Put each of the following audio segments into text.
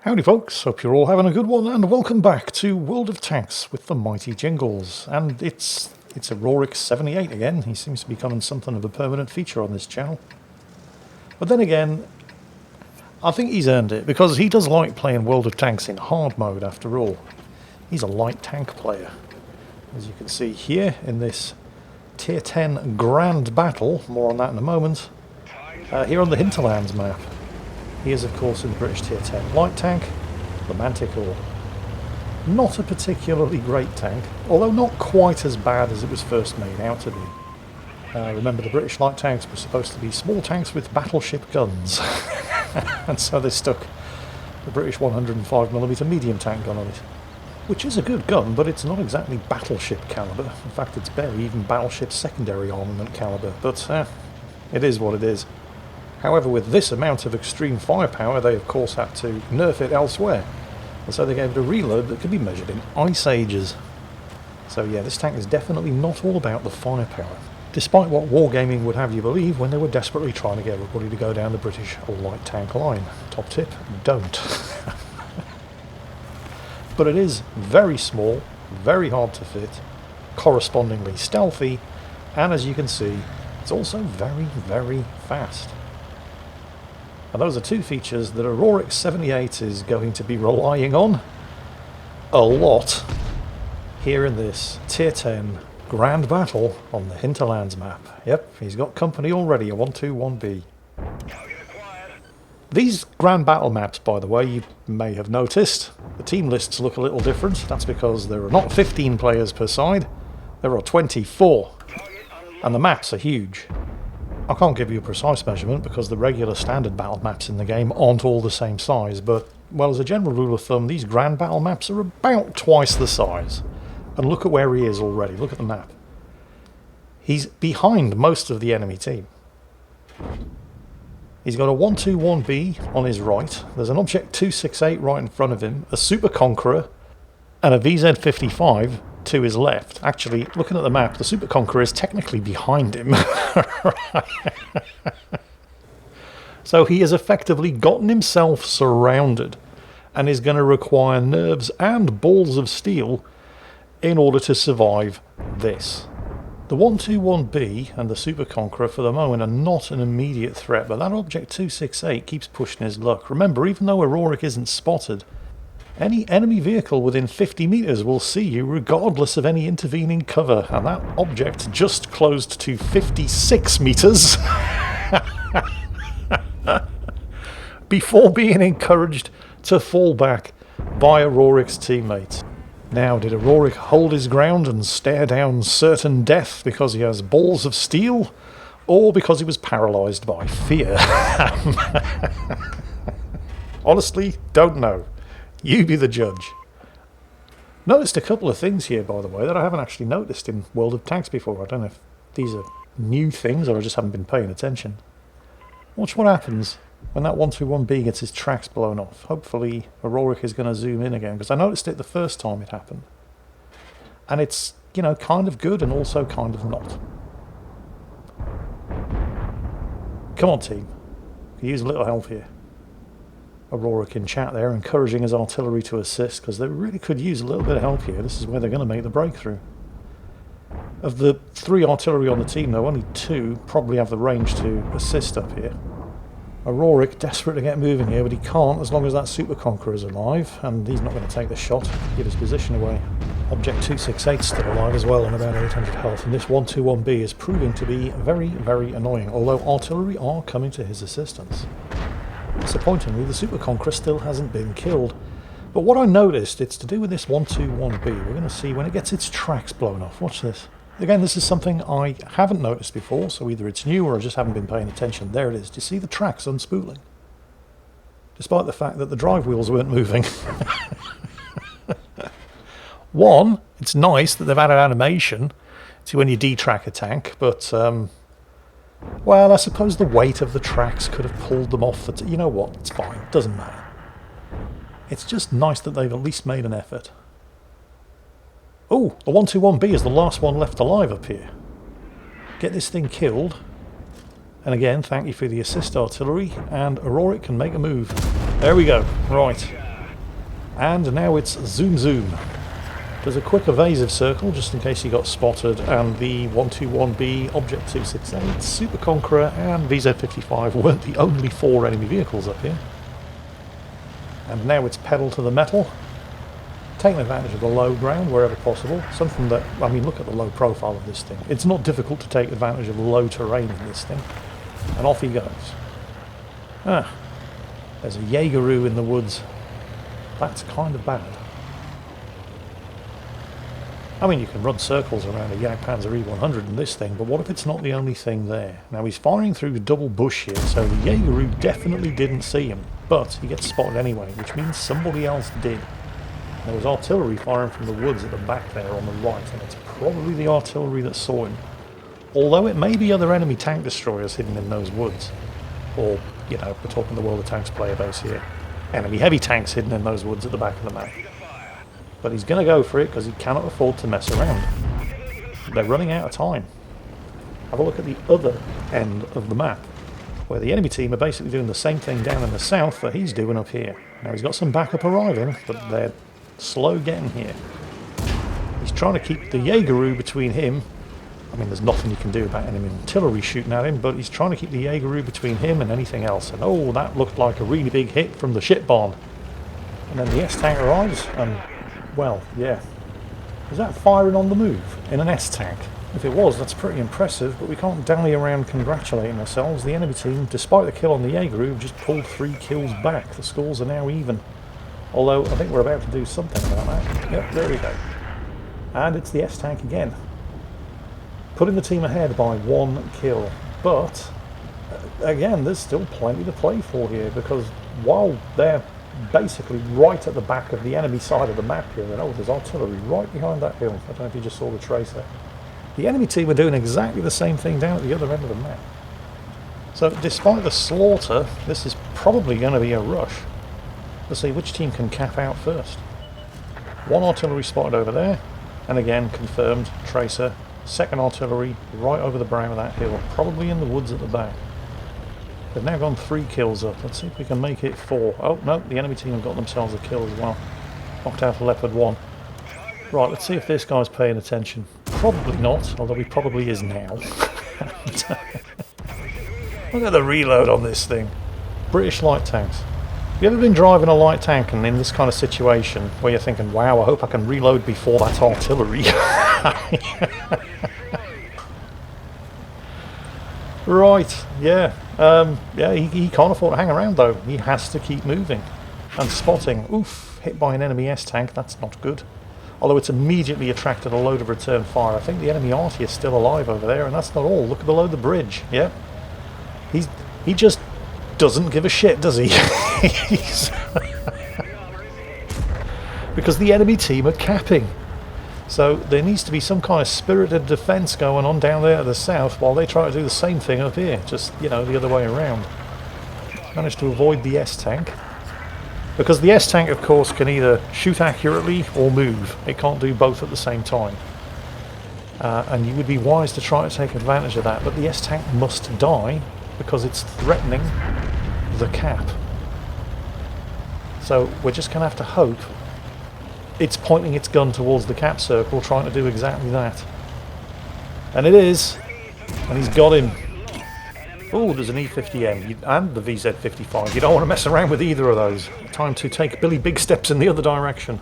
Howdy folks, hope you're all having a good one and welcome back to World of Tanks with the mighty Jingles. And it's Aurorik 78 again. He seems to be becoming something of a permanent feature on this channel. But then again, I think he's earned it because he does like playing World of Tanks in hard mode after all. He's a light tank player. As you can see here in this Tier 10 Grand Battle, more on that in a moment, here on the Hinterlands map. He is, of course, in the British Tier 10 light tank, the Manticore. Not a particularly great tank, although not quite as bad as it was first made out to be. Remember, the British light tanks were supposed to be small tanks with battleship guns, and so they stuck the British 105mm medium tank gun on it, which is a good gun, but it's not exactly battleship caliber. In fact, it's barely even battleship secondary armament caliber, but it is what it is. However, with this amount of extreme firepower, they of course had to nerf it elsewhere, and so they gave it a reload that could be measured in ice ages. So yeah, this tank is definitely not all about the firepower, despite what Wargaming would have you believe when they were desperately trying to get everybody to go down the British light tank line. Top tip, don't. But it is very small, very hard to fit, correspondingly stealthy, and as you can see, it's also very, very fast. And those are two features that Aurorik 78 is going to be relying on a lot here in this Tier 10 Grand Battle on the Hinterlands map. Yep, he's got company already, a 121B. These Grand Battle maps, by the way, you may have noticed, the team lists look a little different. That's because there are not 15 players per side, there are 24. And the maps are huge. I can't give you a precise measurement because the regular standard battle maps in the game aren't all the same size, but, well, as a general rule of thumb, these grand battle maps are about twice the size. And look at where he is already, look at the map. He's behind most of the enemy team. He's got a 121B on his right, there's an Object 268 right in front of him, a Super Conqueror, and a VZ55 to his left. Actually, looking at the map, the Super Conqueror is technically behind him. So he has effectively gotten himself surrounded and is going to require nerves and balls of steel in order to survive this. The 121B and the Super Conqueror for the moment are not an immediate threat, but that Object 268 keeps pushing his luck. Remember, even though Aurorik isn't spotted, any enemy vehicle within 50 meters will see you regardless of any intervening cover, and that object just closed to 56 meters before being encouraged to fall back by Aurorik's teammates. Now, did Aurorik hold his ground and stare down certain death because he has balls of steel, or because he was paralyzed by fear? Honestly, don't know. You be the judge. Noticed a couple of things here, by the way, that I haven't actually noticed in World of Tanks before. I don't know if these are new things or I just haven't been paying attention. Watch what happens when that 121B gets his tracks blown off. Hopefully Aurorik is going to zoom in again, because I noticed it the first time it happened. And it's, you know, kind of good and also kind of not. Come on, team. Could use a little help here. Aurorik in chat there, encouraging his artillery to assist, because they really could use a little bit of help here. This is where they're going to make the breakthrough. Of the 3 artillery on the team, though, only 2 probably have the range to assist up here. Aurorik desperate to get moving here, but he can't as long as that Super Conqueror is alive, and he's not going to take the shot, give his position away. Object 268 still alive as well, on about 800 health, and this 121B is proving to be very, very annoying, although artillery are coming to his assistance. Disappointingly, the Super Conqueror still hasn't been killed. But what I noticed, it's to do with this 121B. We're going to see when it gets its tracks blown off. Watch this. Again, this is something I haven't noticed before, so either it's new or I just haven't been paying attention. There it is. Do you see the tracks unspooling? Despite the fact that the drive wheels weren't moving. One, it's nice that they've added animation to when you detrack a tank, but well, I suppose the weight of the tracks could have pulled them off. You know what? It's fine. It doesn't matter. It's just nice that they've at least made an effort. Oh, the 121B is the last one left alive up here. Get this thing killed. And again, thank you for the assist artillery. And Aurorik can make a move. There we go. Right. And now it's zoom zoom. There's a quick evasive circle just in case he got spotted, and the 121B, Object 268, Super Conqueror and VZ55 weren't the only 4 enemy vehicles up here. And now it's pedal to the metal, taking advantage of the low ground wherever possible. Something that, I mean, look at the low profile of this thing. It's not difficult to take advantage of low terrain in this thing. And off he goes. Ah, there's a Jaegeroo in the woods. That's kind of bad. I mean, you can run circles around a Jagdpanzer E100 in this thing, but what if it's not the only thing there? Now, he's firing through the double bush here, so the Jaegeroo definitely didn't see him, but he gets spotted anyway, which means somebody else did. There was artillery firing from the woods at the back there on the right, and it's probably the artillery that saw him. Although it may be other enemy tank destroyers hidden in those woods. Or, you know, we're talking the World of Tanks player base here. Enemy heavy tanks hidden in those woods at the back of the map. But he's going to go for it because he cannot afford to mess around. They're running out of time. Have a look at the other end of the map, where the enemy team are basically doing the same thing down in the south that he's doing up here. Now he's got some backup arriving, but they're slow getting here. He's trying to keep the Jaegeroo between him. I mean, there's nothing you can do about enemy artillery shooting at him, but he's trying to keep the Jaegeroo between him and anything else. And oh, that looked like a really big hit from the ship barn. And then the S-tank arrives, and well, yeah. Is that firing on the move in an S-tank? If it was, that's pretty impressive, but we can't dally around congratulating ourselves. The enemy team, despite the kill on the Jaegeroo, have just pulled 3 kills back. The scores are now even. Although, I think we're about to do something about that. Yep, there we go. And it's the S-tank again. Putting the team ahead by 1 kill. But, again, there's still plenty to play for here, because while they're basically right at the back of the enemy side of the map here, and oh, there's artillery right behind that hill. I don't know if you just saw the tracer. The enemy team are doing exactly the same thing down at the other end of the map. So despite the slaughter, this is probably going to be a rush. Let's see which team can cap out first. 1 artillery spotted over there, and again confirmed, tracer. 2nd artillery right over the brow of that hill, probably in the woods at the back. They've now gone 3 kills up. Let's see if we can make it 4. Oh, no, the enemy team have got themselves a kill as well. Knocked out a Leopard 1. Right, let's see if this guy's paying attention. Probably not, although he probably is now. Look at the reload on this thing. British light tanks. Have you ever been driving a light tank and in this kind of situation where you're thinking, wow, I hope I can reload before that artillery? Right, yeah. Yeah, he can't afford to hang around though. He has to keep moving. And spotting. Oof, hit by an enemy S-tank, that's not good. Although it's immediately attracted a load of return fire. I think the enemy arty is still alive over there, and that's not all. Look below the bridge. Yeah. He just doesn't give a shit, does he? Because the enemy team are capping. So there needs to be some kind of spirited defence going on down there to the south while they try to do the same thing up here. Just, you know, the other way around. Managed to avoid the S-tank. Because the S-tank, of course, can either shoot accurately or move. It can't do both at the same time. And you would be wise to try to take advantage of that. But the S-tank must die because it's threatening the cap. So we're just going to have to hope it's pointing its gun towards the cap circle, trying to do exactly that. And it is. And he's got him. Oh, there's an E50M and the VZ55. You don't want to mess around with either of those. Time to take Billy big steps in the other direction.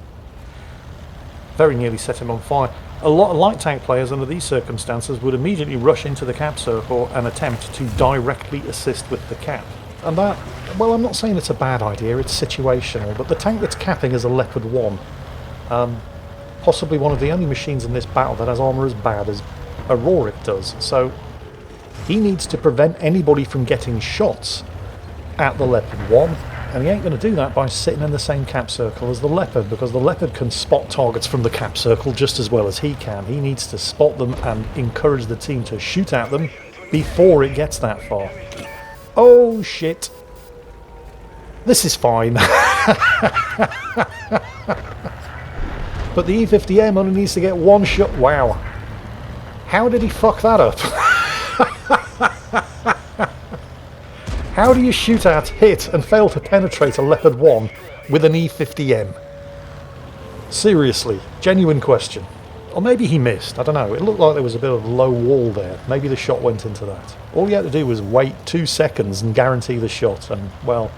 Very nearly set him on fire. A lot of light tank players under these circumstances would immediately rush into the cap circle and attempt to directly assist with the cap. And that, well, I'm not saying it's a bad idea, it's situational, but the tank that's capping is a Leopard 1. Possibly one of the only machines in this battle that has armour as bad as Aurorik does. So he needs to prevent anybody from getting shots at the Leopard 1, and he ain't going to do that by sitting in the same cap circle as the Leopard, because the Leopard can spot targets from the cap circle just as well as he can. He needs to spot them and encourage the team to shoot at them before it gets that far. Oh shit. This is fine. But the E50M only needs to get 1 shot. Wow. How did he fuck that up? How do you shoot at, hit, and fail to penetrate a Leopard 1 with an E50M? Seriously, genuine question. Or maybe he missed, I don't know. It looked like there was a bit of a low wall there. Maybe the shot went into that. All you had to do was wait 2 seconds and guarantee the shot. And, well,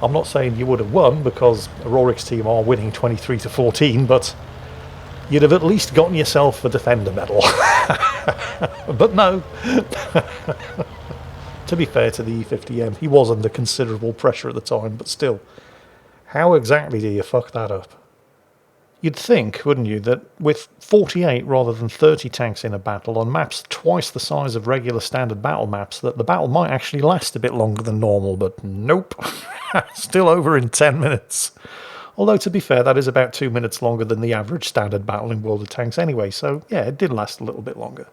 I'm not saying you would have won because Aurorik's team are winning 23-14, but you'd have at least gotten yourself a defender medal. But no. To be fair to the E50M, he was under considerable pressure at the time, but still, how exactly do you fuck that up? You'd think, wouldn't you, that with 48 rather than 30 tanks in a battle on maps twice the size of regular standard battle maps, that the battle might actually last a bit longer than normal, but nope. Still over in 10 minutes. Although, to be fair, that is about 2 minutes longer than the average standard battle in World of Tanks anyway, so yeah, it did last a little bit longer.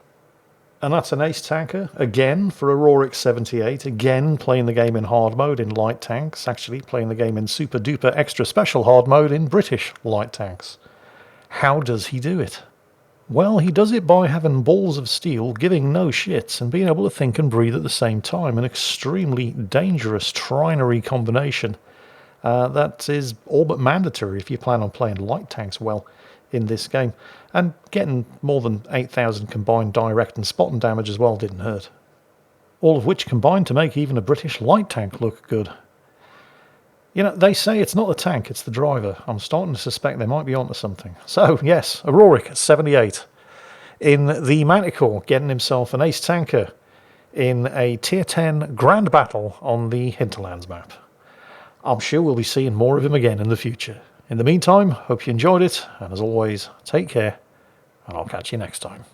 And that's an ace tanker, again, for Aurorik 78, again playing the game in hard mode in light tanks, actually playing the game in super duper extra special hard mode in British light tanks. How does he do it? Well, he does it by having balls of steel, giving no shits, and being able to think and breathe at the same time, an extremely dangerous trinary combination that is all but mandatory if you plan on playing light tanks well in this game. And getting more than 8,000 combined direct and spotting damage as well didn't hurt. All of which combined to make even a British light tank look good. You know, they say it's not the tank, it's the driver. I'm starting to suspect they might be onto something. So, yes, Aurorik, 78. In the Manticore, getting himself an ace tanker in a Tier 10 Grand Battle on the Hinterlands map. I'm sure we'll be seeing more of him again in the future. In the meantime, hope you enjoyed it, and as always, take care, and I'll catch you next time.